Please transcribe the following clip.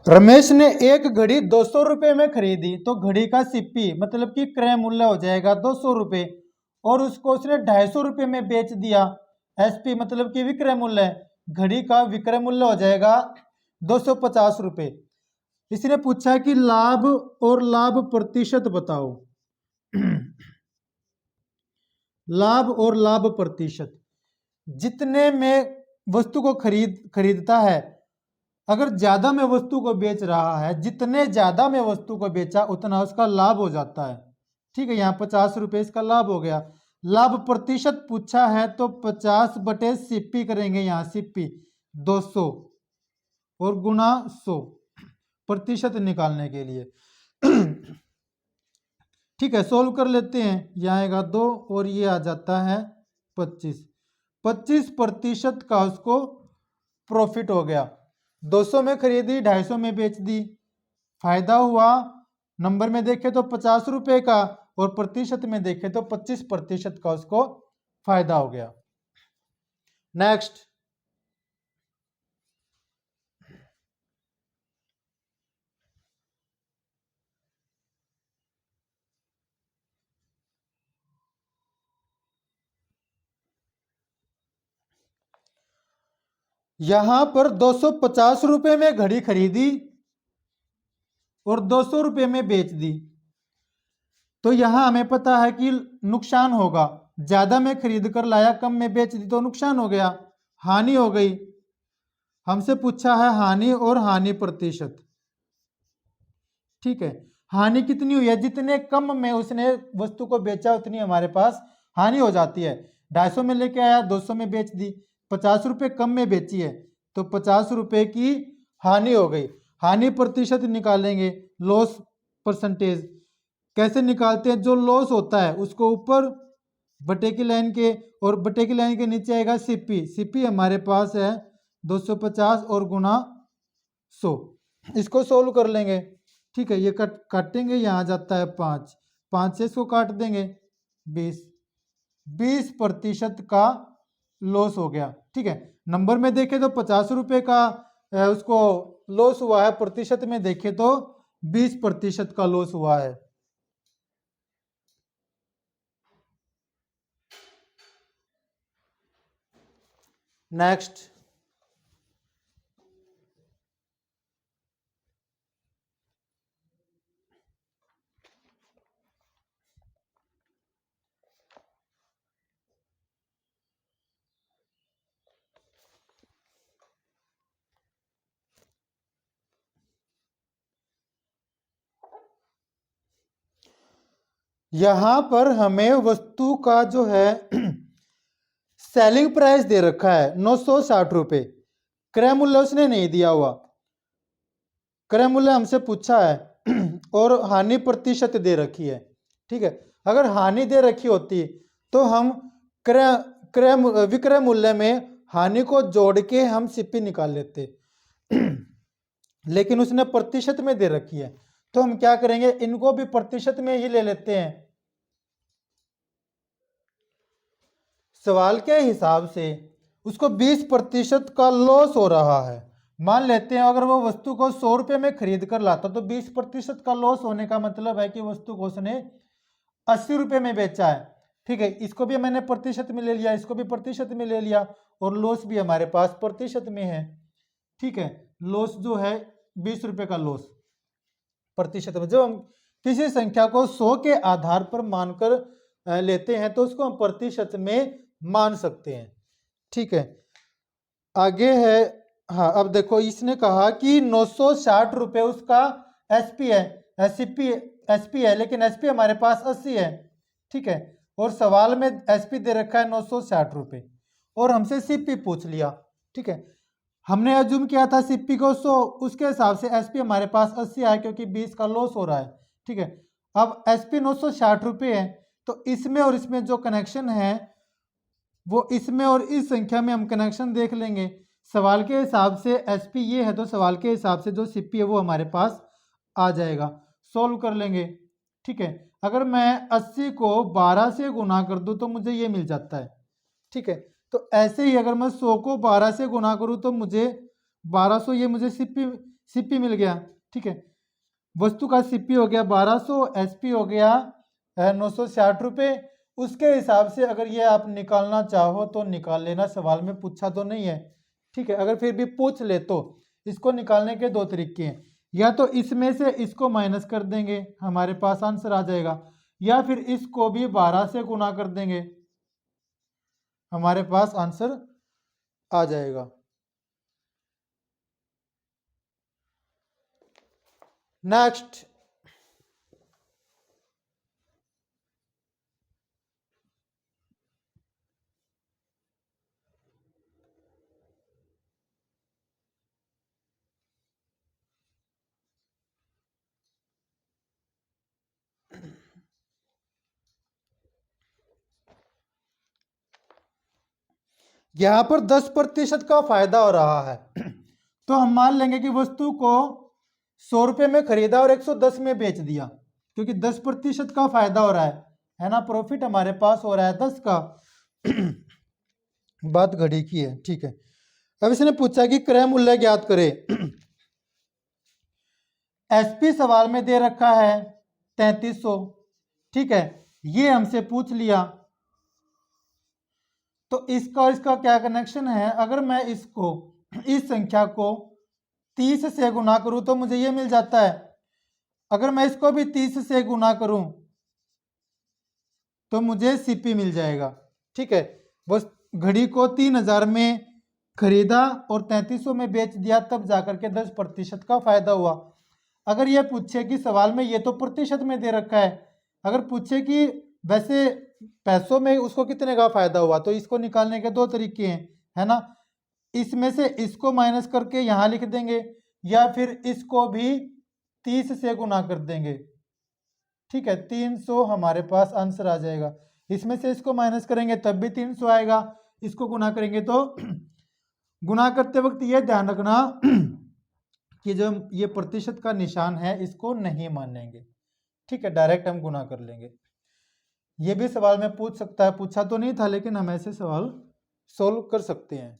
रमेश ने एक घड़ी 200 रुपये में खरीदी तो घड़ी का सीपी मतलब कि क्रय मूल्य हो जाएगा 200 रुपये और उसको उसने 250 रुपये में बेच दिया। एसपी मतलब कि विक्रय मूल्य, घड़ी का विक्रय मूल्य हो जाएगा 250 रुपये। इसने पूछा कि लाभ और लाभ प्रतिशत बताओ। लाभ और लाभ प्रतिशत, जितने में वस्तु को खरीदता है, अगर ज्यादा में वस्तु को बेच रहा है, जितने ज्यादा में वस्तु को बेचा उतना उसका लाभ हो जाता है। ठीक है, यहाँ 50 रुपये इसका लाभ हो गया। लाभ प्रतिशत पूछा है तो 50 बटे सीपी करेंगे, यहाँ सीपी 200 और गुना 100 प्रतिशत निकालने के लिए। ठीक है, सोल्व कर लेते हैं। यहाँ आएगा 2 और ये आ जाता है 25। 25% का उसको प्रॉफिट हो गया। 200 में खरीदी, 250 में बेच दी, फायदा हुआ। नंबर में देखे तो 50 रुपए का और प्रतिशत में देखे तो 25% का उसको फायदा हो गया। नेक्स्ट, यहां पर 250 रुपए में घड़ी खरीदी और 200 रुपए में बेच दी, तो यहां हमें पता है कि नुकसान होगा। ज्यादा में खरीद कर लाया, कम में बेच दी तो नुकसान हो गया, हानि हो गई। हमसे पूछा है हानि और हानि प्रतिशत। ठीक है, हानि कितनी हुई है, जितने कम में उसने वस्तु को बेचा उतनी हमारे पास हानि हो जाती है। 250 में लेके आया, 200 में बेच दी, 50 रुपए कम में बेची है तो 50 रुपए की हानि हो गई। हानि प्रतिशत निकालेंगे, लॉस परसेंटेज। कैसे निकालते हैं, जो लॉस होता है उसको ऊपर बटे की लाइन के और बटे की लाइन के नीचे आएगा सीपी। सीपी हमारे पास है 250 और गुना 100। इसको सोल्व कर लेंगे। ठीक है, ये काटेंगे, यहाँ जाता है 5, 5 से इसको काट देंगे 20। 20% का लॉस हो गया। ठीक है, नंबर में देखे तो 50 रुपए का उसको लॉस हुआ है, प्रतिशत में देखे तो 20% का लॉस हुआ है। नेक्स्ट, यहां पर हमें वस्तु का जो है सेलिंग प्राइस दे रखा है 960 रुपए, क्रय मूल्य उसने नहीं दिया हुआ। क्रय मूल्य हमसे पूछा है और हानि प्रतिशत दे रखी है। ठीक है, अगर हानि दे रखी होती तो हम क्रय क्रय विक्रय मूल्य में हानि को जोड़ के हम सीपी निकाल लेते। लेकिन उसने प्रतिशत में दे रखी है तो हम क्या करेंगे, इनको भी प्रतिशत में ही ले लेते हैं। सवाल के हिसाब से उसको 20% का लॉस हो रहा है। मान लेते हैं अगर वो वस्तु को 100 रुपए में खरीद कर लाता तो 20% का लॉस होने का मतलब है कि वस्तु को उसने 80 रुपए में बेचा है। ठीक है, इसको भी मैंने प्रतिशत में ले लिया, इसको भी प्रतिशत में ले लिया और लॉस भी हमारे पास प्रतिशत में है। ठीक है, लॉस जो है 20 रुपए का लॉस प्रतिशत में। जब हम किसी संख्या को 100 के आधार पर मानकर लेते हैं तो उसको हम प्रतिशत में मान सकते हैं। ठीक है, आगे है। हाँ, अब देखो इसने कहा कि 960 रुपए उसका एसपी है, एसपी है, लेकिन एसपी हमारे पास 80 है। ठीक है, और सवाल में एसपी दे रखा है 960 रुपए और हमसे सीपी पूछ लिया। ठीक है, हमने अज्यूम किया था सीपी को 100, उसके हिसाब से एसपी हमारे पास 80 आया क्योंकि 20 का लॉस हो रहा है। ठीक है, अब एसपी 960 रुपये है तो इसमें और इसमें जो कनेक्शन है वो इसमें और इस संख्या में हम कनेक्शन देख लेंगे। सवाल के हिसाब से एसपी ये है तो सवाल के हिसाब से जो सीपी है वो हमारे पास आ जाएगा। सोल्व कर लेंगे। ठीक है, अगर मैं 80 को 12 से गुना कर दूं तो मुझे ये मिल जाता है। ठीक है, तो ऐसे ही अगर मैं 100 को 12 से गुना करूं तो मुझे 1200 ये मुझे सीपी मिल गया, ठीक है। वस्तु का सीपी हो गया 1200, एसपी हो गया 960 रुपये। उसके हिसाब से अगर ये आप निकालना चाहो तो निकाल लेना, सवाल में पूछा तो नहीं है, ठीक है। अगर फिर भी पूछ ले तो इसको निकालने के दो तरीके हैं, या तो इसमें से इसको माइनस कर देंगे, हमारे पास आंसर आ जाएगा, या फिर इसको भी 12 से गुना कर देंगे, हमारे पास आंसर आ जाएगा। नेक्स्ट, यहां पर 10% का फायदा हो रहा है तो हम मान लेंगे कि वस्तु को 100 रुपये में खरीदा और 110 में बेच दिया, क्योंकि 10% का फायदा हो रहा है ना, प्रॉफिट हमारे पास हो रहा है 10 का। बात घड़ी की है, ठीक है। अब इसने पूछा कि क्रय मूल्य ज्ञात करे। एसपी सवाल में दे रखा है 3300, ठीक है, ये हमसे पूछ लिया, तो इसका इसका क्या कनेक्शन है। अगर मैं इसको इस संख्या को 30 से गुना करूं तो मुझे ये मिल जाता है, अगर मैं इसको भी 30 से गुना करूं तो मुझे सीपी मिल जाएगा, ठीक है। बस घड़ी को 3000 में खरीदा और 3300 में बेच दिया, तब जाकर के 10% का फायदा हुआ। अगर ये पूछे कि सवाल में ये तो प्रतिशत में दे रखा है, अगर पूछे कि वैसे पैसों में उसको कितने का फायदा हुआ, तो इसको निकालने के दो तरीके हैं, है ना। इसमें से इसको माइनस करके यहाँ लिख देंगे, या फिर इसको भी 30 से गुना कर देंगे, ठीक है। 300 हमारे पास आंसर आ जाएगा। इसमें से इसको माइनस करेंगे तब भी 300 आएगा, इसको गुना करेंगे तो गुना करते वक्त ये ध्यान रखना कि जो ये प्रतिशत का निशान है इसको नहीं मानेंगे, ठीक है, डायरेक्ट हम गुना कर लेंगे। ये भी सवाल में पूछ सकता है, पूछा तो नहीं था लेकिन हम ऐसे सवाल सोल्व कर सकते हैं।